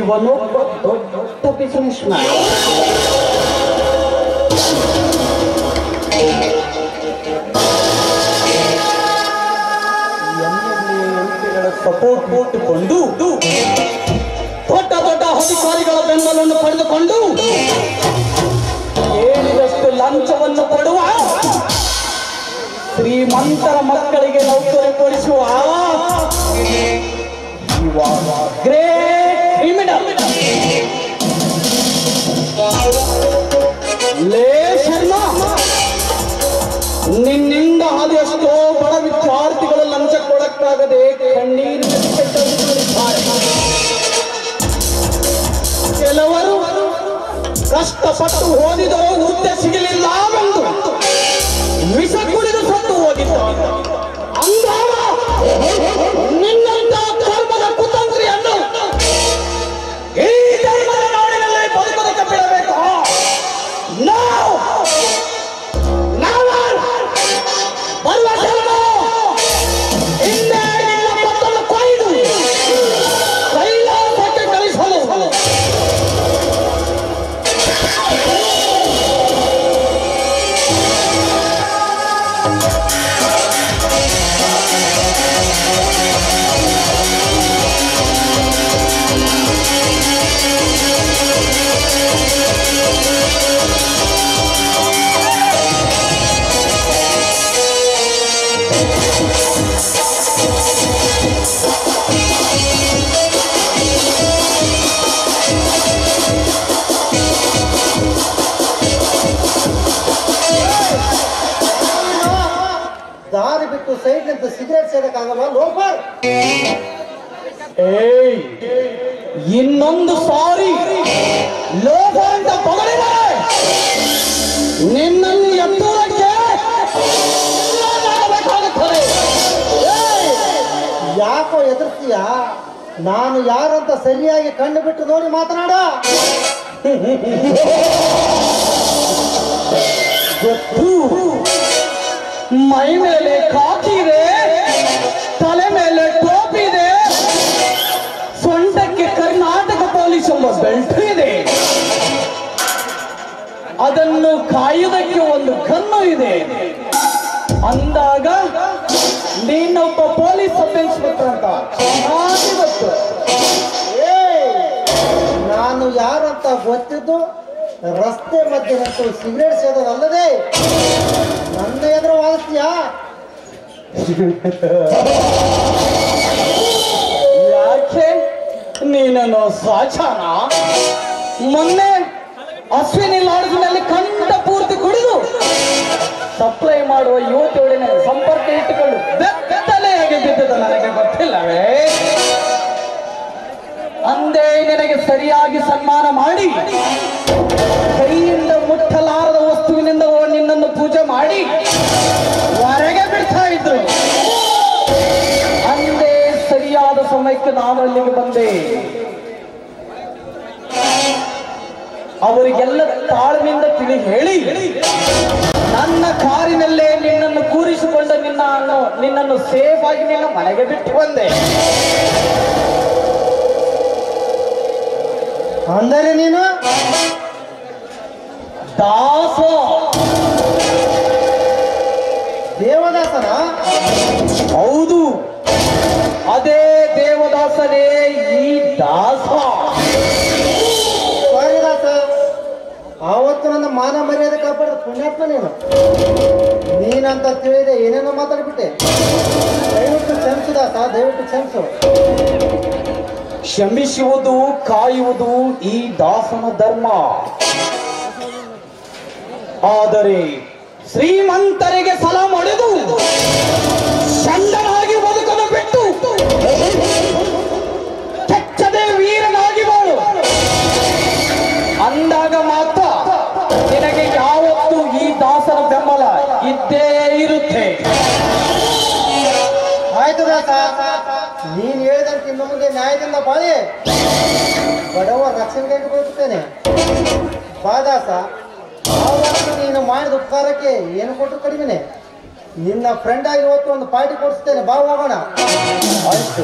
ಇವನೊಬ್ಬ ದೊಡ್ಡ business man. Support ಇಟ್ಟುಕೊಂಡು ದೊಡ್ಡ ದೊಡ್ಡ ಅಧಿಕಾರಿಗಳ ಬೆಂಬಲವನ್ನು ಪಡೆದುಕೊಂಡು ಹೇಳಿದಷ್ಟು ಲಂಚವನ್ನು ಕೊಡುವ ಶ್ರೀಮಂತರ ಮಕ್ಕಳಿಗೆ ನೌಕರಿ ಕೊಡಿಸುವ ಗ್ರೇಟ್ ಕ್ರಿಮಿನಲ್. ಲೇ ಶರ್ಮಾ, ನಿನ್ನಿಂದ ಆದೆಷ್ಟೋ ಬಡ ವಿದ್ಯಾರ್ಥಿಗಳು ಲಂಚ ಕೊಡಕ್ಕಾಗದೆ ಕಣ್ಣೀರು ತೆಗೆದುಕೊಂಡಿದ್ದಾರೆ. ಕೆಲವರು ಕಷ್ಟಪಟ್ಟು ಓದಿದರೂ ಹುದ್ದೆ ಸಿಗಲಿಲ್ಲ ಎಂದು ವಿಷ ಕುಡಿದು ಸತ್ತು ಹೋಗಿದ್ದಾರೆ. ಅಂದಾಗ ನಿನ್ನಂತ ಧರ್ಮದ ಕುತಂತ್ರಿಯನ್ನು ಈ ಧರ್ಮದ ನಾಡಿನಲ್ಲಿ ಬದುಕೋದಕ್ಕೆ ಬಿಡಬೇಕು. ಬರುವ ಧರ್ಮ ಹಿಂದೆ ನಿನ್ನ ಮತ್ತನ್ನು ಕೊಯ್ದು ಕೈಲಾಸಕ್ಕೆ ಕಳಿಸಲು ದಾರಿ ಬಿಟ್ಟು ಸೈಡ್ ನಿಂತು ಸಿಗರೇಟ್ ಸೇದಕ್ಕಾಗಲ್ಲ ಲೋಫರ್. ಇನ್ನೊಂದು ಸಾರಿ ಲೋಫರ್ ಅಂತ ಬಗಳಿದರೆ ನಿನ್ನನ್ನು ಎತ್ತುವುದಕ್ಕೆ ಮಾಡಬೇಕಾಗುತ್ತದೆ. ಯಾಕೋ ಎದುರ್ತೀಯ? ನಾನು ಯಾರಂತ ಸರಿಯಾಗಿ ಕಣ್ಣು ಬಿಟ್ಟು ನೋಡಿ ಮಾತನಾಡ. ಮೈ ಮೇಲೆ ಕಾಕಿದೆ, ತಲೆ ಮೇಲೆ ಟೋಪಿ ಇದೆ, ಸೊಂಟಕ್ಕೆ ಕರ್ನಾಟಕ ಪೊಲೀಸ್ ಎಂಬ ಬೆಲ್ಟ್ ಇದೆ, ಅದನ್ನು ಕಾಯುವುದಕ್ಕೆ ಒಂದು ಕಣ್ಣು ಇದೆ ಅಂದಾಗ ನೀನೊಬ್ಬ ಪೊಲೀಸ್ ಸಬ್ ಇನ್ಸ್ಪೆಕ್ಟರ್ ಅಂತ ಗೊತ್ತು. ನಾನು ಯಾರಂತ ಗೊತ್ತಿದ್ದು ರಸ್ತೆ ಮಧ್ಯೆ ನಿಂತು ಸಿಗರೇಟ್ ಸೇದೋದಲ್ಲದೆ ನನ್ನ ಎದುರು ವಾದಿಸ್ತೀಯಾ? ಯಾಕೆ ನೀನನ್ನು ಸಾಚಾನ ಮೊನ್ನೆ ಅಶ್ವಿನಿ ಲಾಡ್ಜ್ನಲ್ಲಿ ಕಂಠ ಪೂರ್ತಿ ಕುಡಿದು ಸಪ್ಲೈ ಮಾಡುವ ಯುವತಿಯೊಡನೆ ಸಂಪರ್ಕ ಇಟ್ಟುಕೊಂಡು ಬೆತ್ತಲೆಯಾಗಿ ಬಿದ್ದುದು ನನಗೆ ಗೊತ್ತಿಲ್ಲವೇ? ಅಂದೇ ನಿನಗೆ ಸರಿಯಾಗಿ ಸನ್ಮಾನ ಮಾಡಿ ಕೈಯಿಂದ ಮುಟ್ಟಲಾರದ ವಸ್ತುವಿನಿಂದ ನಿನ್ನನ್ನು ಪೂಜೆ ಮಾಡಿ ಹೊರಗೆ ಬಿಡ್ತಾ ಇದ್ರು. ಅಂದೇ ಸರಿಯಾದ ಸಮಯಕ್ಕೆ ನಾನು ಅಲ್ಲಿಗೆ ಬಂದೆ. ಅವರಿಗೆಲ್ಲ ತಾಳ್ಮೆಯಿಂದ ತಿಳಿ ಹೇಳಿ ನನ್ನ ಕಾರಿನಲ್ಲೇ ನಿನ್ನನ್ನು ಕೂರಿಸಿಕೊಂಡ ನಿನ್ನನ್ನು ಸೇಫ್ ಆಗಿ ನಿನ್ನ ಮನೆಗೆ ಬಿಟ್ಟು ಬಂದೆ. ಅಂದರೆ ನೀನು ದಾಸ, ದೇವದಾಸನ? ಹೌದು, ಅದೇ ದೇವದಾಸನೇ ಈ ದಾಸ. ಸಾರಿ ದಾಸ, ಆವತ್ತು ನನ್ನ ಮಾನ ಮರ್ಯಾದೆ ಕಾಪಾಡಿದ ಪುಣ್ಯಾತ್ಮ ನೀನು. ನೀನಂತ ತಿಳಿದೆ ಏನೇನೋ ಮಾತಾಡ್ಬಿಟ್ಟೆ. ದಯವಿಟ್ಟು ಕ್ಷಮಿಸು ದಾಸ, ದಯವಿಟ್ಟು ಕ್ಷಮಿಸು. ಕ್ಷಮಿಸುವುದು ಕಾಯುವುದು ಈ ದಾಸನ ಧರ್ಮ. ಆದರೆ ಶ್ರೀಮಂತರಿಗೆ ಸಲ ಹೊಡೆದು ಚಂಡನಾಗಿ ಬದುಕಲು ಬಿಟ್ಟು ಕೆಚ್ಚದೆ ವೀರನಾಗಿ ಬಾಳು ಅಂದಾಗ ಮಾತ್ರ ನಿನಗೆ ಯಾವತ್ತೂ ಈ ದಾಸನ ಬೆಂಬಲ ಇದ್ದೇ ಇರುತ್ತೆ. ಆಯ್ತು ದಾಸ, ನೀನು ಹೇಳಿದಂತೆ ಇನ್ನು ಮುಂದೆ ನ್ಯಾಯದಿಂದ ಬಾಳಿ ಬಡವರ ರಕ್ಷಣೆಗೆ ಬರುತ್ತೇನೆ. ಬಾ ದಾಸ, ಆವತ್ತು ನೀನು ಮಾಡಿದ ಉಪಕಾರಕ್ಕೆ ಏನು ಕೊಟ್ಟು ಕಡಿಮೆನೆ. ನಿನ್ನ ಫ್ರೆಂಡ್ ಆಗಿ ಇವತ್ತು ಒಂದು ಪಾರ್ಟಿ ಕೊಡಿಸ್ತೇನೆ, ಬಾ ಹೋಗೋಣ. ಆಯ್ತು.